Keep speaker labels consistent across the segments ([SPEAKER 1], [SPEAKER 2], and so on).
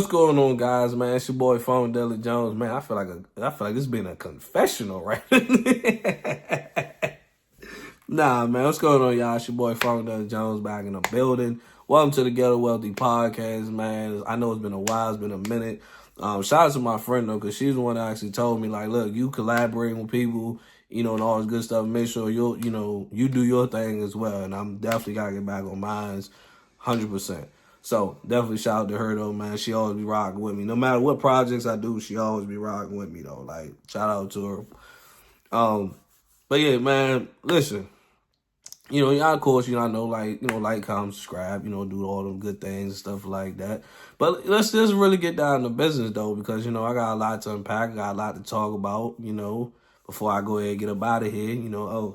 [SPEAKER 1] What's going on, guys, man? It's your boy Phone Della Jones, man. I feel like this been a confessional, right? Nah, man. What's going on, y'all? It's your boy Phone Della Jones back in the building. Welcome to the Ghetto Wealthy Podcast, man. I know it's been a while, it's been a minute. Shout out to my friend though, because she's the one that actually told me, like, look, you collaborating with people, and all this good stuff. Make sure you do your thing as well. And I'm definitely gotta get back on mine, 100%. So definitely shout out to her though, man. She always be rocking with me. No matter what projects I do, she always be rocking with me though. Like, shout out to her. But yeah, man, listen. Y'all of course, I know, like, comment, subscribe, do all them good things and stuff like that. But let's just really get down to business though, because I got a lot to unpack, I got a lot to talk about, before I go ahead and get up out of here.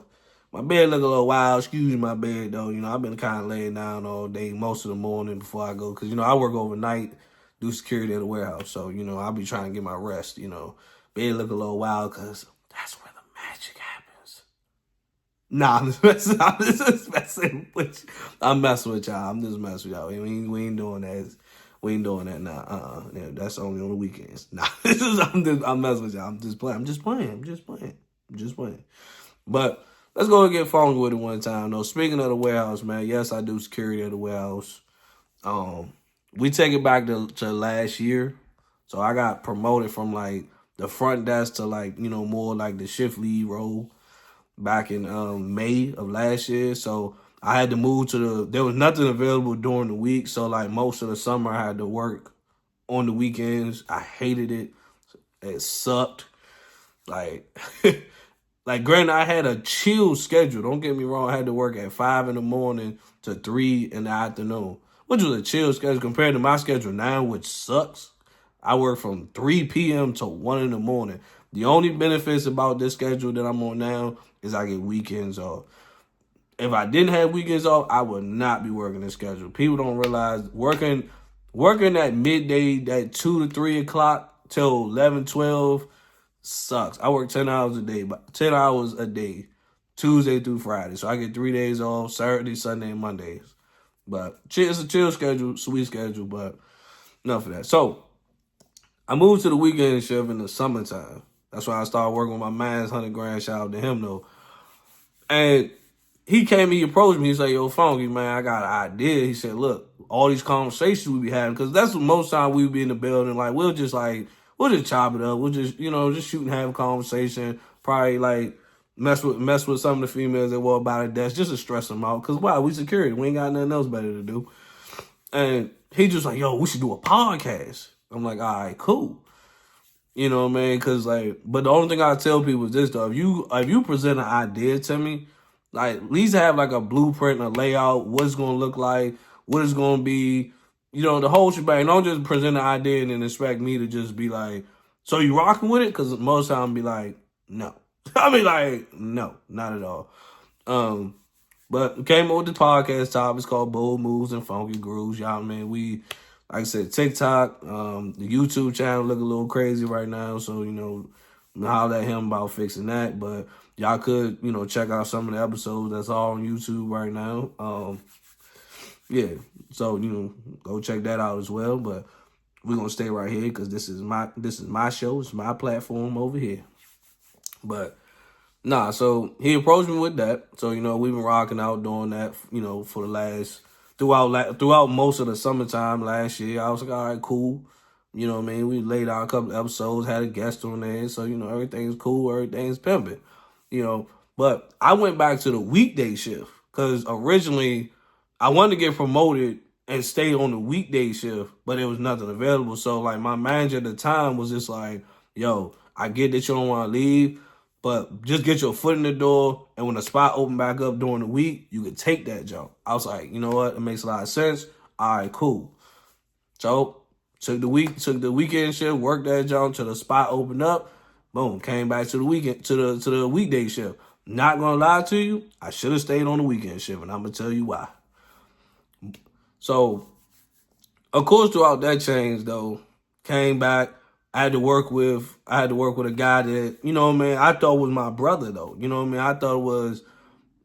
[SPEAKER 1] My bed look a little wild. Excuse my bed though. I've been kind of laying down all day, most of the morning before I go, because I work overnight, do security at a warehouse, so I'll be trying to get my rest. Bed look a little wild because that's where the magic happens. Nah, I'm just messing. I'm just messing with you. I'm messing with y'all. I'm just messing with y'all. We ain't doing that. We ain't doing that now. Yeah, that's only on the weekends. Nah, I'm messing with y'all. I'm just playing. I'm just playing. But let's go and get funky with it one time though. Speaking of the warehouse, man, yes, I do security at the warehouse. We take it back to last year. So I got promoted from like the front desk to like, more like the shift lead role back in May of last year. So I had to move there was nothing available during the week. So like most of the summer I had to work on the weekends. I hated it. It sucked. Like, like granted, I had a chill schedule. Don't get me wrong. I had to work at 5 in the morning to 3 in the afternoon, which was a chill schedule compared to my schedule now, which sucks. I work from 3 p.m. to 1 in the morning. The only benefits about this schedule that I'm on now is I get weekends off. If I didn't have weekends off, I would not be working this schedule. People don't realize working at midday, that 2 to 3 o'clock till 11, 12 sucks. I work 10 hours a day, but 10 hours a day, Tuesday through Friday. So I get 3 days off, Saturday, Sunday, and Mondays. But it's a chill schedule, sweet schedule, but enough of that. So I moved to the weekend shift in the summertime. That's why I started working with my man's 100 grand. Shout out to him though. And he approached me. He said, yo, Funky, man, I got an idea. He said, look, all these conversations we be having, because that's what most time we be in the building. Like, we'll just chop it up. We'll just, just shoot and have a conversation. Probably like mess with some of the females that were about a desk just to stress them out. Because, wow, we security. We ain't got nothing else better to do. And he just like, yo, we should do a podcast. I'm like, all right, cool. You know what I mean? Because, like, but the only thing I tell people is this, though. If you present an idea to me, like, at least have, like, a blueprint, a layout, what it's going to look like, what it's going to be, the whole shebang. Don't just present an idea and then expect me to just be like, so you rocking with it? Because most time I'll be like, no. I mean, like, no, not at all. But came up with the podcast topic. It's called Bold Moves and Funky Grooves. Y'all, man, like I said, TikTok, the YouTube channel look a little crazy right now. So, holler at him about fixing that. But y'all could, check out some of the episodes that's all on YouTube right now. Yeah, so, go check that out as well. But we're going to stay right here because this is my show. It's my platform over here. But, nah, so he approached me with that. So, we've been rocking out doing that, for the last... Throughout most of the summertime last year, I was like, all right, cool. You know what I mean? We laid out a couple of episodes, had a guest on there. So, everything's cool, everything's pimping. But I went back to the weekday shift because originally I wanted to get promoted and stay on the weekday shift, but there was nothing available. So, like, my manager at the time was just like, yo, I get that you don't want to leave, but just get your foot in the door, and when the spot open back up during the week, you could take that jump. I was like, you know what? It makes a lot of sense. All right, cool. So took the weekend shift, worked that jump till the spot opened up. Boom, came back to the weekday shift. Not gonna lie to you, I should have stayed on the weekend shift, and I'm gonna tell you why. So, of course, throughout that change though, came back. I had to work with a guy that, I thought was my brother though. I thought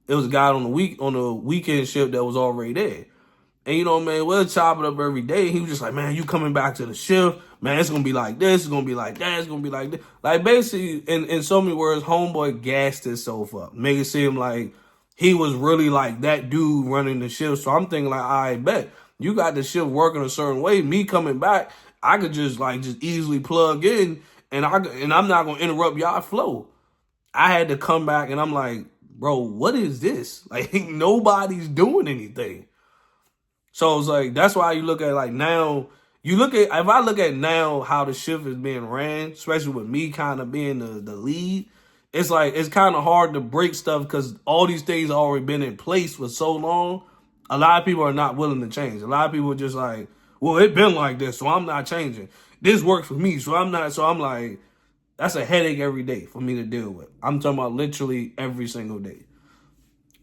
[SPEAKER 1] it was a guy on the weekend shift that was already there. And you know, man, we'll chop it up every day. He was just like, man, you coming back to the shift, man, it's gonna be like this, it's gonna be like that, it's gonna be like this. Like basically, in so many words, homeboy gassed himself up, make it seem like he was really like that dude running the shift. So I'm thinking like, I bet you got the shift working a certain way. Me coming back, I could just easily plug in, and I'm not gonna interrupt y'all flow. I had to come back, and I'm like, bro, what is this? Like nobody's doing anything. So it's like that's why you look at like now. You look at if I look at now how the shift is being ran, especially with me kind of being the lead, it's like it's kind of hard to break stuff because all these things already been in place for so long. A lot of people are not willing to change. A lot of people are just like, well, it been like this, so I'm not changing. This works for me, so I'm not. So I'm like, that's a headache every day for me to deal with. I'm talking about literally every single day.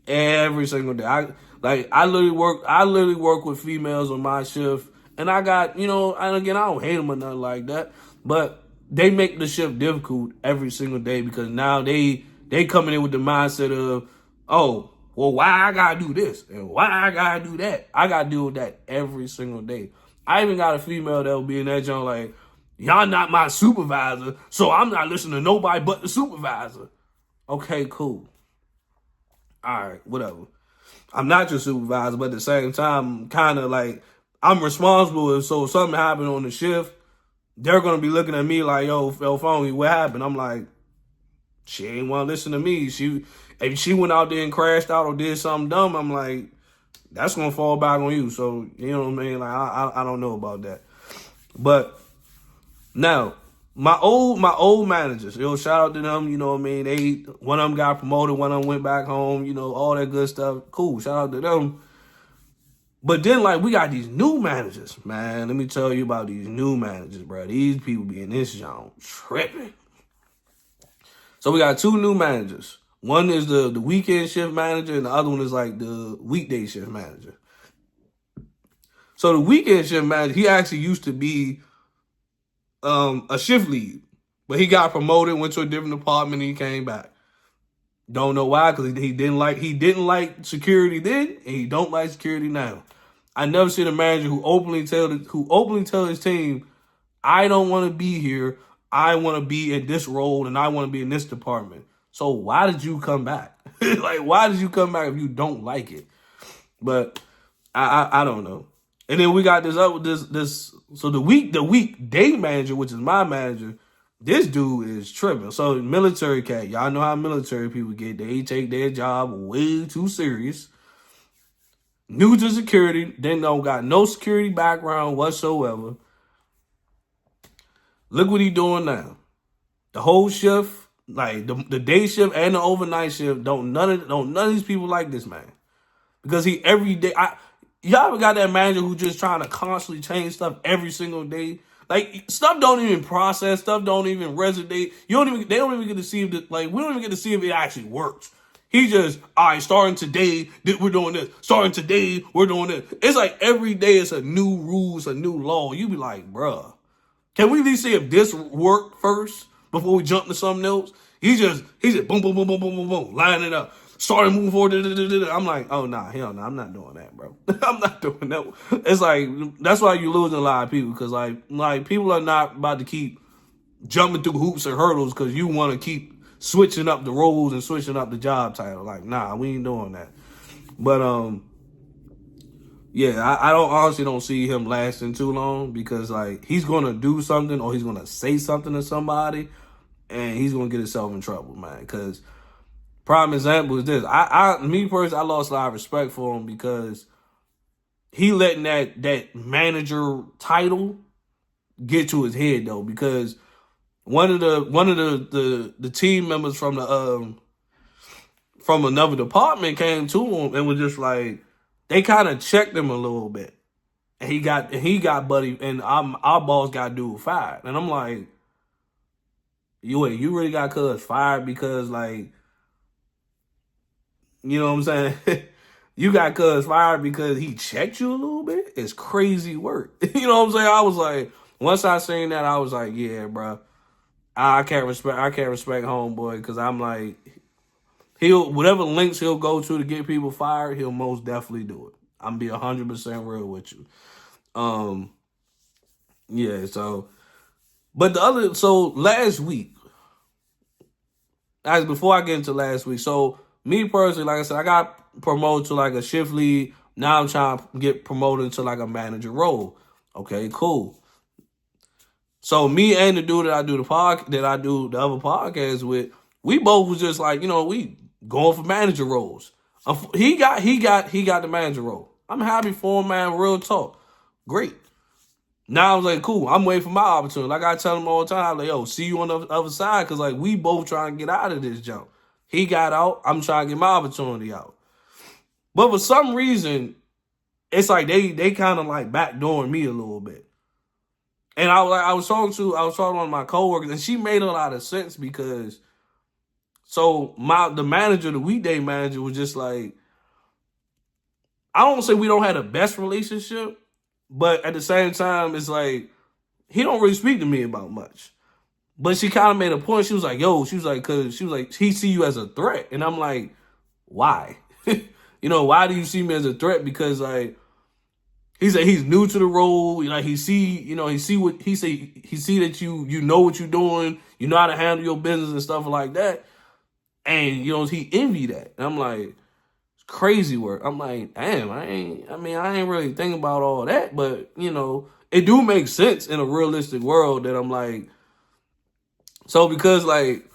[SPEAKER 1] Every single day. I literally work with females on my shift. And I got, and again, I don't hate them or nothing like that. But they make the shift difficult every single day because now they coming in with the mindset of, oh, well, why I gotta do this? And why I gotta do that? I gotta deal with that every single day. I even got a female that will be in that joint like, y'all not my supervisor, so I'm not listening to nobody but the supervisor. Okay, cool. All right, whatever. I'm not your supervisor, but at the same time, kind of like I'm responsible. So if something happened on the shift, they're gonna be looking at me like, yo, phone, what happened? I'm like, she ain't want to listen to me. If she went out there and crashed out or did something dumb, I'm like, that's gonna fall back on you. So you know what I mean? Like I don't know about that, but now. My old managers, shout out to them, you know what I mean? One of them got promoted, one of them went back home, all that good stuff. Cool, shout out to them. But then, we got these new managers, man. Let me tell you about these new managers, bro. These people be in this zone tripping. So we got two new managers. One is the weekend shift manager, and the other one is like the weekday shift manager. So the weekend shift manager, he actually used to be a shift lead, but he got promoted, went to a different department, and he came back. Don't know why, because he didn't like security then, and he don't like security now. I never seen a manager who openly tell his team, I don't want to be here. I want to be in this role, and I want to be in this department. So why did you come back? Why did you come back if you don't like it? But I don't know. And then we got this. So the weekday manager, which is my manager, this dude is tripping. So military cat, y'all know how military people get. They take their job way too serious. New to security, then don't got no security background whatsoever. Look what he doing now. The whole shift, like the day shift and the overnight shift, don't none of these people like this man. Because he every day y'all ever got that manager who just trying to constantly change stuff every single day? Like stuff don't even process, stuff don't even resonate. They don't even get to see if we don't even get to see if it actually works. He just, all right, starting today, we're doing this. Starting today, we're doing this. It's like every day it's a new rule, it's a new law. You be like, bruh, can we at least see if this worked first before we jump to something else? He just boom, boom, boom, boom, boom, boom, boom, line it up. Starting moving forward. I'm like, oh, nah, hell no, I'm not doing that, bro. I'm not doing that. It's like, that's why you're losing a lot of people, because like people are not about to keep jumping through hoops and hurdles because you want to keep switching up the roles and switching up the job title. Like, nah, we ain't doing that. But yeah, I honestly don't see him lasting too long, because he's gonna do something or he's gonna say something to somebody and he's gonna get himself in trouble, man. Because prime example is this. Me personally, I lost a lot of respect for him because he letting that manager title get to his head though. Because one of the team members from another department came to him and was just like, they kind of checked him a little bit, and he got buddy, and our boss got dude fired, and I'm like, you really got cuz fired because you know what I'm saying? You got cuz fired because he checked you a little bit? It's crazy work. You know what I'm saying? I was like, once I seen that, I was like, yeah, bro. I can't respect homeboy, because I'm like, whatever links he'll go to get people fired, he'll most definitely do it. I'm be 100% real with you. Um, yeah. So, but last week, as before I get into last week, so me personally, like I said, I got promoted to like a shift lead. Now I'm trying to get promoted to like a manager role. Okay, cool. So me and the dude that I do the other podcast with, we both was just like, we going for manager roles. He got the manager role. I'm happy for him, man. Real talk, great. Now I was like, cool. I'm waiting for my opportunity. Like I tell him all the time, I'm like, yo, see you on the other side, because like we both trying to get out of this jump. He got out. I'm trying to get my opportunity out. But for some reason, it's like they kind of like backdooring me a little bit. And I was talking to one of my coworkers, and she made a lot of sense because the weekday manager was just like, I don't say we don't have the best relationship, but at the same time, it's like he don't really speak to me about much. But she kind of made a point. She was like, cause she was like, he see you as a threat. And I'm like, why? Why do you see me as a threat? Because like, he said he's new to the role. Like he see that you know what you're doing. You know how to handle your business and stuff like that. And he envy that. And I'm like, it's crazy work. I'm like, damn, I ain't really thinking about all that, but it do make sense in a realistic world that I'm like, so because like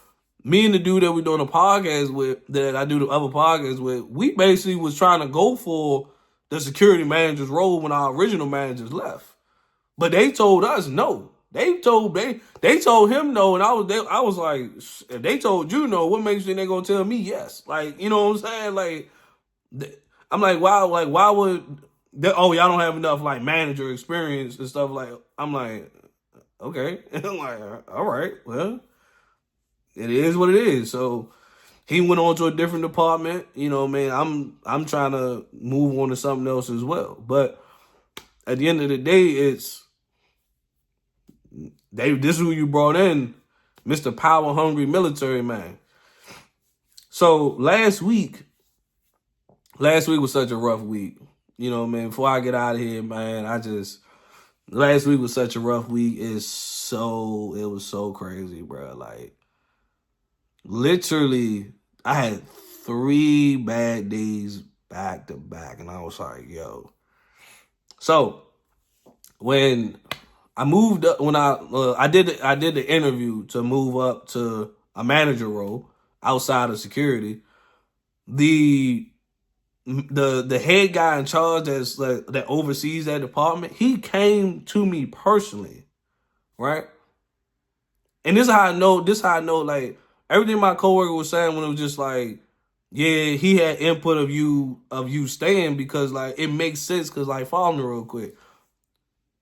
[SPEAKER 1] me and the dude that we doing a podcast with, that I do the other podcast with, we basically was trying to go for the security manager's role when our original managers left. But they told us no. They told him no, and I was like, if they told you no, what makes you think they're gonna tell me yes? Like, you know what I'm saying? Like, I'm like, wow, like why would y'all don't have enough like manager experience and stuff, like, I'm like, okay. And I'm like, all right, well, it is what it is. So he went on to a different department. Man, I'm trying to move on to something else as well. But at the end of the day, this is who you brought in, Mr. Power Hungry Military Man. So last week was such a rough week. Man, before I get out of here, man, last week was such a rough week. It was so crazy, bro. Like, literally, I had 3 bad days back to back, and I was like, yo. So when I moved up, when I did the interview to move up to a manager role outside of security, the head guy in charge that oversees that department, he came to me personally, right? And this is how I know, like, everything my coworker was saying when it was just like, yeah, he had input of you staying, because like it makes sense, because like, follow me real quick.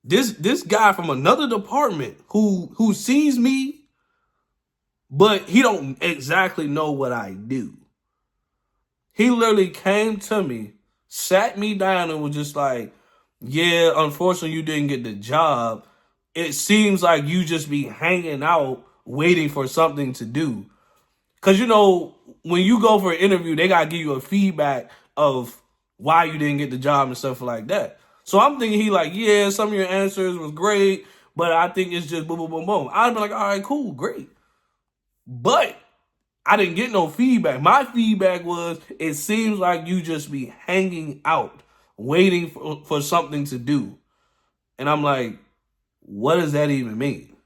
[SPEAKER 1] This guy from another department who sees me, but he don't exactly know what I do. He literally came to me, sat me down, and was just like, yeah, unfortunately you didn't get the job. It seems like you just be hanging out waiting for something to do. Because, when you go for an interview, they got to give you a feedback of why you didn't get the job and stuff like that. So I'm thinking he like, yeah, some of your answers was great, but I think it's just boom, boom, boom, boom. I'd be like, all right, cool, great. But I didn't get no feedback. My feedback was, it seems like you just be hanging out, waiting for something to do. And I'm like, what does that even mean?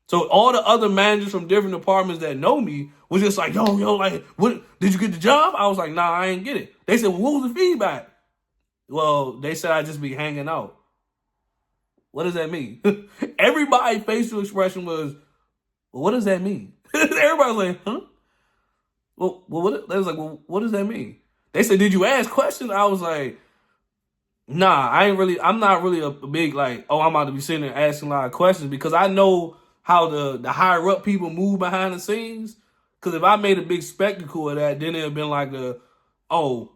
[SPEAKER 1] So all the other managers from different departments that know me was just like, yo, like, what, did you get the job? I was like, nah, I ain't get it. They said, well, what was the feedback? Well, they said I just be hanging out. What does that mean? Everybody's facial expression was, well, what does that mean? Everybody's like, huh? Well, they was like, well, what does that mean? They said, did you ask questions? I was like, nah, I'm not really a big, like, oh, I'm about to be sitting there asking a lot of questions, because I know how the higher up people move behind the scenes. Because if I made a big spectacle of that, then it would have been like oh,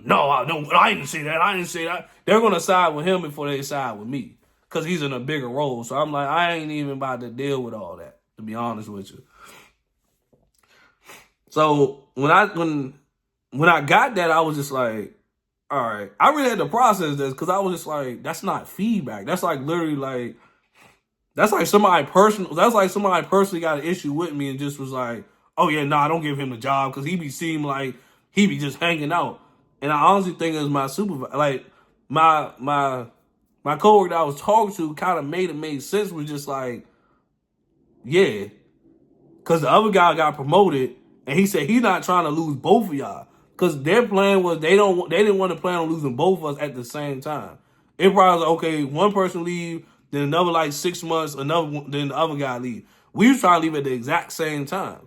[SPEAKER 1] no, I didn't say that. They're going to side with him before they side with me, because he's in a bigger role. So I'm like, I ain't even about to deal with all that, to be honest with you. So when I got that, I was just like, All right. I really had to process this because I was just like, that's not feedback. That's like literally like, that's like somebody personal. That's like somebody personally got an issue with me and just was like, oh yeah, nah, don't give him the job because he be seem like he be just hanging out. And I honestly think it was my supervisor, like my coworker that I was talking to, kind of made sense. Was just like, yeah, because the other guy got promoted, and he said he's not trying to lose both of y'all. Because their plan was they didn't want to plan on losing both of us at the same time. It probably was okay, one person leave, then another like 6 months, then the other guy leave. We was trying to leave at the exact same time.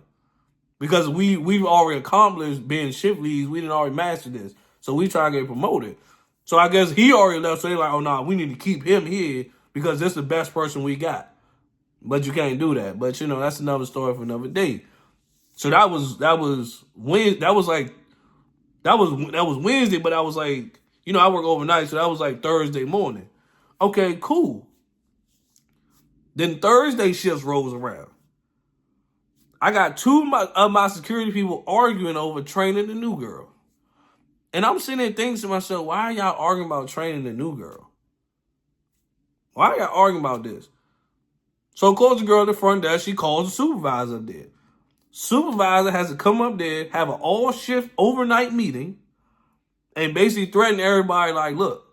[SPEAKER 1] Because we've already accomplished being shift leads, we didn't already master this. So we try to get promoted. So I guess he already left, so they're like, oh no, we need to keep him here because this is the best person we got. But you can't do that. But you know, that's another story for another day. So that was Wednesday. That was Wednesday, but I was like, you know, I work overnight, so that was like Thursday morning. Okay, cool. Then Thursday shifts rolls around. I got two of my security people arguing over training the new girl. And I'm sitting there thinking to myself, why are y'all arguing about training the new girl? Why are y'all arguing about this? So of course the girl at the front desk, she calls the supervisor up there. Supervisor has to come up there, have an all-shift overnight meeting, and basically threaten everybody like, look,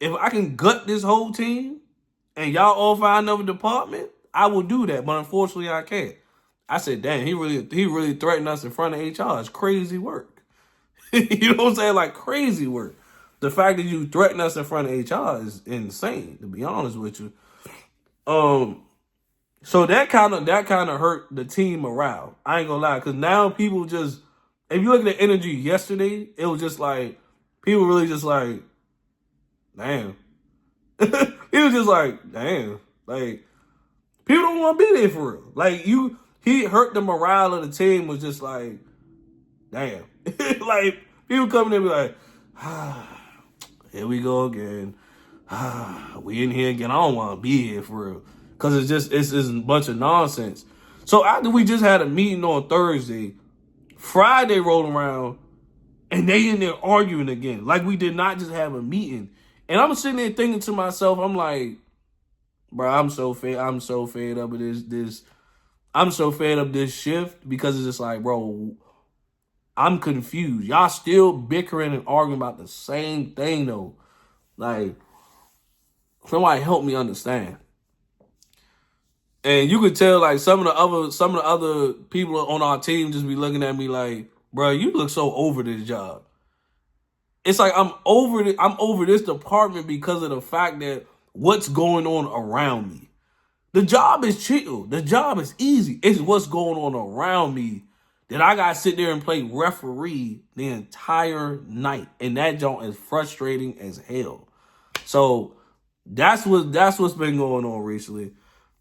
[SPEAKER 1] if I can gut this whole team and y'all all find another department, I will do that. But unfortunately, I can't. I said, dang, he really threatened us in front of HR. It's crazy work. You know what I'm saying? Like crazy work. The fact that you threaten us in front of HR is insane, to be honest with you. So that kind of hurt the team morale. I ain't gonna lie, because now people just, if you look at the energy yesterday, it was just like people really just like, damn. It was just like, damn. Like people don't want to be there for real. Like he hurt the morale of the team. Was just like, damn. Like people coming in and be like, here we go again. We in here again. I don't want to be here for real. Because it's a bunch of nonsense. So after we just had a meeting on Thursday, Friday rolled around, and they in there arguing again. Like we did not just have a meeting. And I'm sitting there thinking to myself, I'm like, bro, I'm so fed up of this. I'm so fed up this shift because it's just like, bro, I'm confused. Y'all still bickering and arguing about the same thing though. Like, somebody help me understand. And you could tell, like, some of the other people on our team just be looking at me like, bro, you look so over this job. It's like I'm over this department because of the fact that what's going on around me. The job is chill. The job is easy. It's what's going on around me that I gotta sit there and play referee the entire night. And that joint is frustrating as hell. So that's what's been going on recently.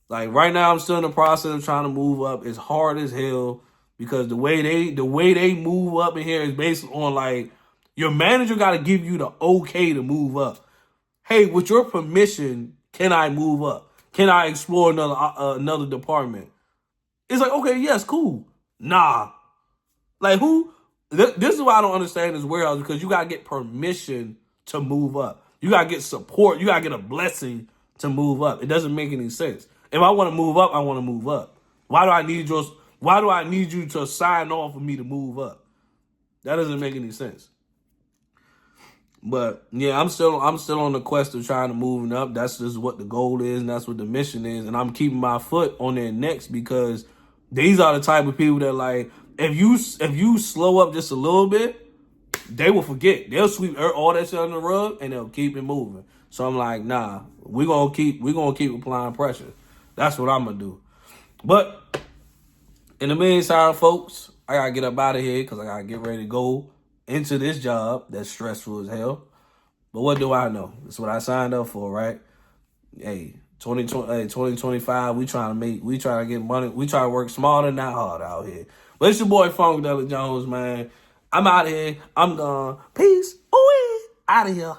[SPEAKER 1] Like right now, I'm still in the process of trying to move up. It's hard as hell because the way they move up in here is based on like your manager got to give you the okay to move up. Hey, with your permission, can I move up? Can I explore another department? It's like, okay, yes, cool. Nah, like who? This is why I don't understand this warehouse, because you gotta get permission to move up. You gotta get support. You gotta get a blessing to move up. It doesn't make any sense. If I want to move up, I want to move up. Why do I need you to sign off for me to move up? That doesn't make any sense. But yeah, I'm still on the quest of trying to move up. That's just what the goal is, and that's what the mission is. And I'm keeping my foot on their necks because these are the type of people that, like, if you slow up just a little bit, they will forget. They'll sweep all that shit under the rug and they'll keep it moving. So I'm like, nah, we're gonna keep applying pressure. That's what I'm gonna do. But in the meantime, folks, I gotta get up out of here because I gotta get ready to go into this job that's stressful as hell. But what do I know? That's what I signed up for, right? Hey, 2025, we trying to get money. We try to work smarter, not hard out here. But it's your boy Funkadelic Jones, man. I'm out of here. I'm gone. Peace. Ooh, out of here.